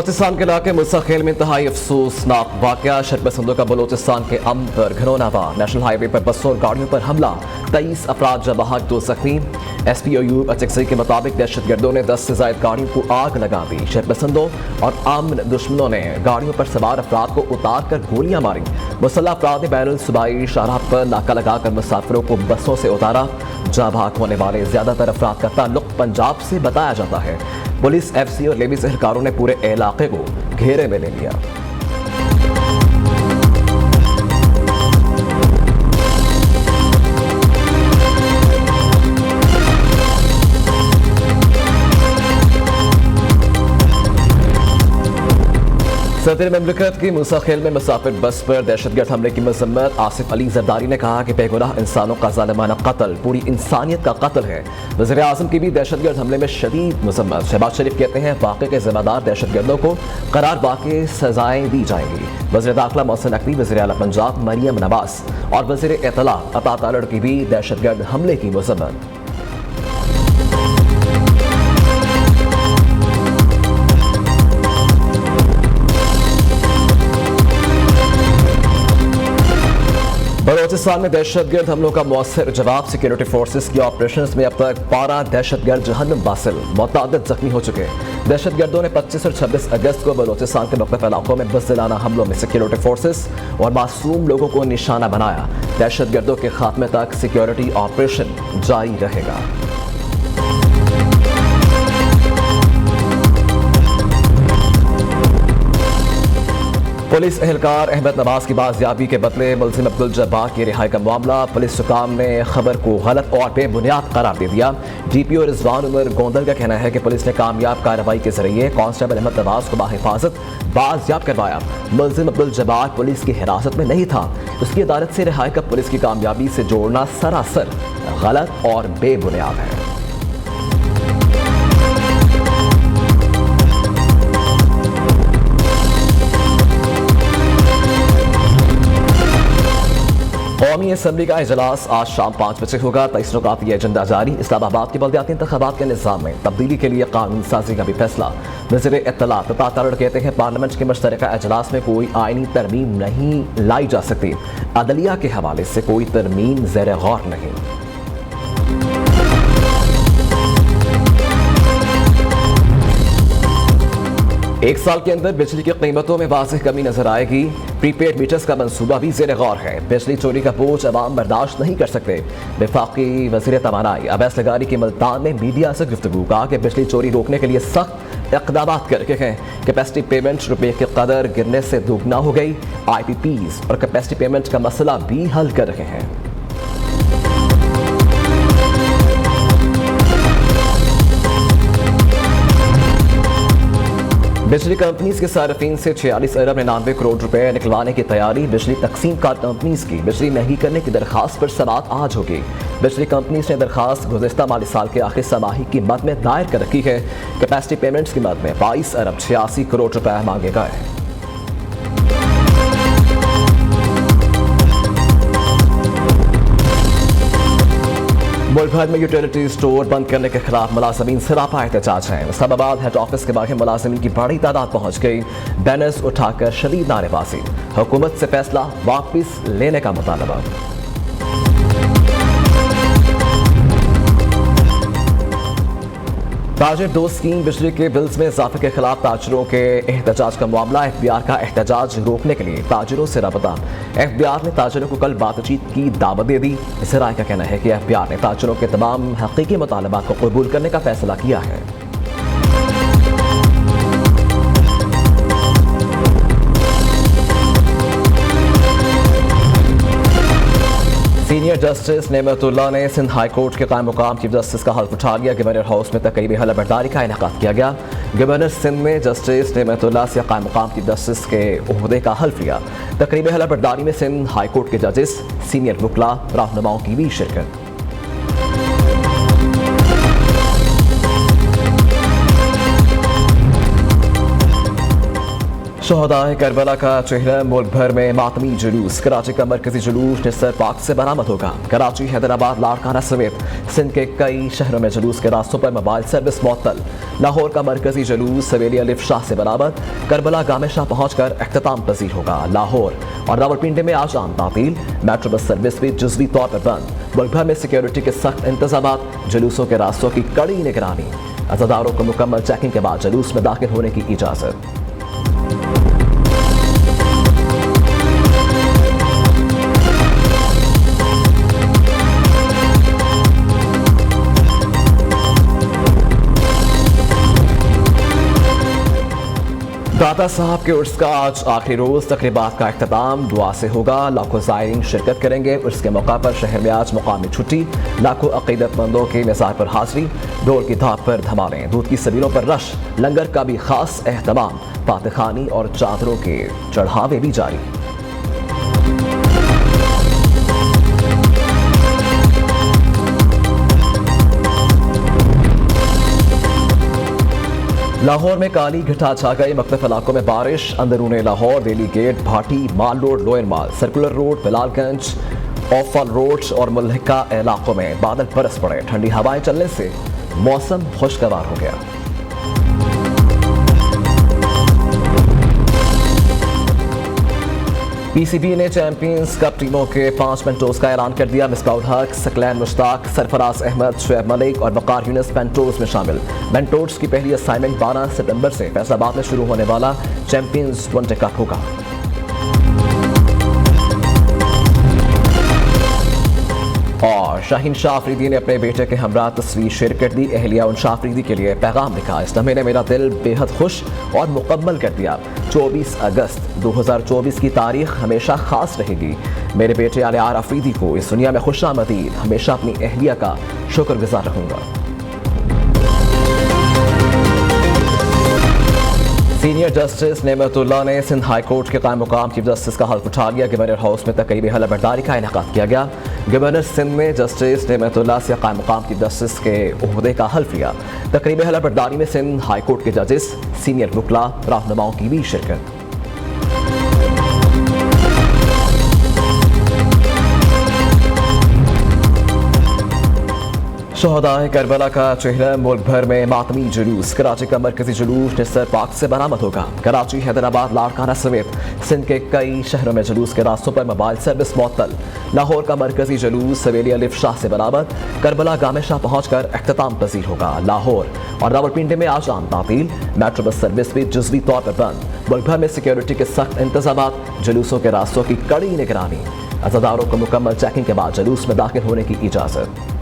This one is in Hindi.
बलोचिस्तान के इलाके मुस्तकिल में इंतहाई अफसोसनाक वाकया। शरपसंदों का बलोचिस्तान के अमन पर घिनौना वार। नेशनल हाईवे पर बसों और गाड़ियों पर हमला, 23 अफराद जबाह, 2 जख्मी। SP अयूब अचकसी के मुताबिक दहशतगर्दों ने 10 से ज्यादा गाड़ियों को आग लगा दी। शरपसंदों और आमन दुश्मनों ने गाड़ियों पर सवार अफराद को उतार कर गोलियां मारी। मुसल्लह अफराद ने बैरुल सूबाई शाहराह पर नाका लगाकर मुसाफिरों को बसों से उतारा। जहां भाग होने वाले ज्यादातर अफराद का ताल्लुक पंजाब से बताया जाता है। पुलिस, FC और लेवी एहलकारों ने पूरे इलाके को घेरे में ले लिया। सदर ममलिकत की मुस्तकिल में मुसाफिर बस पर दहशतगर्द हमले की मजम्मत। आसिफ अली जरदारी ने कहा कि बेगुनाह इंसानों का जालिमाना कत्ल पूरी इंसानियत का कत्ल है। वज़ीर आज़म की भी दहशतगर्द हमले में शदीद मजम्मत। शहबाज शरीफ कहते हैं वाक़े के जिम्मेदार दहशतगर्दों को करार वाक़े सजाएं दी जाएंगी। वज़ीर दाखिला मोहसिन नकवी, वज़ीर आला पंजाब मरियम नवाज और वज़ीर इत्तला अता तालड़ की भी दहशतगर्द हमले की मजम्मत। बलोचिस्तान में दहशतगर्द हमलों का मौसर जवाब। सिक्योरिटी फोर्सेस की ऑपरेशन में अब तक 12 दहशतगर्द जहन्नुम बासिल, मुतअद्दिद जख्मी हो चुके। दहशतगर्दों ने 25 और 26 अगस्त को बलोचिस्तान के मुख्तलिफ इलाकों में बुज़दिलाना हमलों में सिक्योरिटी फोर्सेस और मासूम लोगों को निशाना बनाया। दहशतगर्दों के खात्मे तक सिक्योरिटी ऑपरेशन जारी रहेगा। पुलिस एहलकार अहमद नवाज की बाजियाबी के बदले मुलजिम अब्दुल जब्बार की रिहाई का मामला। पुलिस हुकाम ने खबर को गलत और बेबुनियाद करार दे दिया। DPO रिजवान उमर गोंदल का कहना है कि पुलिस ने कामयाब कार्रवाई के जरिए कांस्टेबल अहमद नवाज को बाहिफाजत बाजियाब करवाया। मुलजिम अब्दुल जब्बार पुलिस की हिरासत में नहीं था। उसकी अदालत से रिहाई का पुलिस की कामयाबी से जोड़ना सरासर गलत और बेबुनियाद है। कौमी असम्बली का इजलास आज शाम 5 बजे होगा। 23 नुकाती एजेंडा जारी। इस्लामाबाद के बल्दियाती इंतखाबात के निज़ाम में तब्दीली के लिए कानून साजी का भी फैसला। वज़ीर इत्तला अता तालड़ कहते हैं पार्लियामेंट के मुश्तरका इजलास में कोई आईनी तरमीम नहीं लाई जा सकती। अदलिया के हवाले से कोई तरमीम ज़ेर गौर नहीं। एक साल के अंदर बिजली की कीमतों में वाज़ेह कमी नजर आएगी। प्रीपेड मीटर्स का मंसूबा भी ज़ेर गौर है। बिजली चोरी का बोझ अवाम बर्दाश्त नहीं कर सकते। वफाकी वज़ीर तवानाई अवैस लगारी की मुल्तान में मीडिया से गुफ्तगू। कहा कि बिजली चोरी रोकने के लिए सख्त इक़दामात कर रखे हैं। कैपेसिटी पेमेंट रुपये की कदर गिरने से दोगुना हो गई। IPPs और कैपेसिटी पेमेंट का मसला भी हल कर रहे हैं। बिजली कंपनीज के सार्फिन से 46 अरब 99 करोड़ रुपए निकलवाने की तैयारी। बिजली तकसीम कार कंपनीज की बिजली महंगी करने की दरखास्त पर समाअत आज होगी। बिजली कंपनीज ने दरखास्त गुज़िश्ता माली साल के आखिरी समाही की मद में दायर कर रखी है। कैपेसिटी पेमेंट्स की मद में 22 अरब 86 करोड़ रुपए मांगे गए। मुल्क भर में यूटिलिटी स्टोर बंद करने के खिलाफ मुलाजमीन सरापा एहतजाज हैं। इस्लामाबाद हेड ऑफिस के बाहर मुलाजमीन की बड़ी तादाद पहुंच गई। बैनर्स उठाकर शदीद नारेबाजी। हुकूमत से फैसला वापस लेने का मुतालबा। ताजिर दो स्कीम बिजली के बिल्स में इजाफे के खिलाफ ताजिरों के एहतजाज का मामला। FBR का एहतजाज रोकने के लिए ताजिरों से रबता। FBR ने ताजिरों को कल बातचीत की दावत दे दी। इसराय का कहना है कि FBR ने ताजिरों के तमाम हकीकी मुतालबात को कबूल करने का फैसला किया है। सीनियर जस्टिस नेमतुल्लाह ने सिंध हाई कोर्ट के कायम मुकाम चीफ जस्टिस का हल्फ उठा लिया। गवर्नर हाउस में तकरीबी हलफबर्दारी का इनेकाद किया गया। गवर्नर सिंध ने जस्टिस नेमतुल्लाह से कायम मुकाम चीफ जस्टिस के ओहदे का हल्फ लिया। तकरीबी हलफबर्दारी में सिंध हाई कोर्ट के जजेस, सीनियर वकला, रहनुमाओं की भी शिरकत। शोहदाए करबला का चेहरा मुल्क भर में मातमी जुलूस। कराची का मरकजी जुलूस निस्सर पार्क से बरामद होगा। कराची, हैदराबाद, लाड़काना समेत सिंध के कई शहरों में जुलूस के रास्तों पर मोबाइल सर्विस मुअत्तल। लाहौर का मरकजी जुलूस सवेलिया लिफ्ट शाह से बरामद करबला गामे शाह पहुंचकर अख्ताम पजीर होगा। लाहौर और रावलपिंडी में आज आम तातील। मेट्रो बस सर्विस भी जुज़वी तौर पर बंद। मुल्क भर में सिक्योरिटी के सख्त इंतजाम। जुलूसों के रास्तों की कड़ी निगरानी। अज़ादारों को मुकम्मल चेकिंग के बाद जुलूस में दाखिल होने की इजाज़त। दादा साहब के उर्स का आज आखिरी रोज तकरीबात का अख्ताम दुआ से होगा। लाखों ज़ायरीन शिरकत करेंगे। उर्स के मौका पर शहर में आज मुकामी छुट्टी। लाखों अकीदतमंदों के मज़ार पर हाजिरी। ढोल की धाप पर धमालें। दूध की सबीलों पर रश। लंगर का भी खास एहतमाम। फातखानी और चादरों के चढ़ावे भी जारी। लाहौर में काली घटा छा गई। मुख्तलिफ इलाकों में बारिश। अंदरून लाहौर, दिल्ली गेट, भाटी, माल रोड, लोअर माल, सर्कुलर रोड, बिलालगंज, औफल रोड और मुल्हिका इलाकों में बादल बरस पड़े। ठंडी हवाएं चलने से मौसम खुशगवार हो गया। पीसीबी ने चैंपियंस कप टीमों के 5 मेंटोर्स का ऐलान कर दिया। मिसबाह उल हक, सकलैन मुश्ताक, सरफराज अहमद, शुएब मलिक और वकार यूनुस मेंटोर्स में शामिल। मेंटोर्स की पहली असाइनमेंट 12 सितंबर से फैसलाबाद में शुरू होने वाला चैंपियंस 20 कप होगा। और शाहीन शाह अफरीदी ने अपने बेटे के हमरा तस्वीर शेयर कर दी। एहलिया उन शाह अफरीदी के लिए पैगाम लिखा। इस लम्हे ने मेरा दिल बेहद खुश और मुकम्मल कर दिया। 24 अगस्त 2024 की तारीख हमेशा खास रहेगी। मेरे बेटे आलियार अफरीदी को इस दुनिया में खुशामदीद। हमेशा अपनी एहलिया का शुक्रगुजार रहूंगा। सीनियर जस्टिस नेमतुल्लाह ने सिंध हाई कोर्ट के कायम मुकाम चीफ जस्टिस का हल्फ उठा लिया। गवर्नर हाउस में तकरीबी हलफबरदारी का इनेकाद किया गया। गवर्नर सिंध ने जस्टिस नेमतुल्लाह से कायम मुकाम चीफ जस्टिस के ओहदे का हल्फ लिया। तकरीबी हलफबरदारी में सिंध हाई कोर्ट के जजेस, सीनियर वकला, रहनुमाओं की भी शिरकत। शोहदाए करबला का चेहरा मुल्क भर में मातमी जुलूस। कराची का मरकजी जुलूस निस्सर पार्क से बरामद होगा। कराची, हैदराबाद, लाड़काना समेत सिंध के कई शहरों में जुलूस के रास्तों पर मोबाइल सर्विस मुअत्तल। लाहौर का मरकजी जुलूस सवेलिया लिफ्ट शाह से बरामद करबला गामे शाह पहुंचकर अख्ताम पजीर होगा। लाहौर और रावलपिंडी में आज आम तातील। मेट्रो बस सर्विस भी जुज़वी तौर पर बंद। मुल्क भर में सिक्योरिटी के सख्त इंतजाम। जुलूसों के रास्तों की कड़ी निगरानी। अज़ादारों को मुकम्मल चेकिंग के बाद जुलूस में दाखिल होने की इजाज़त।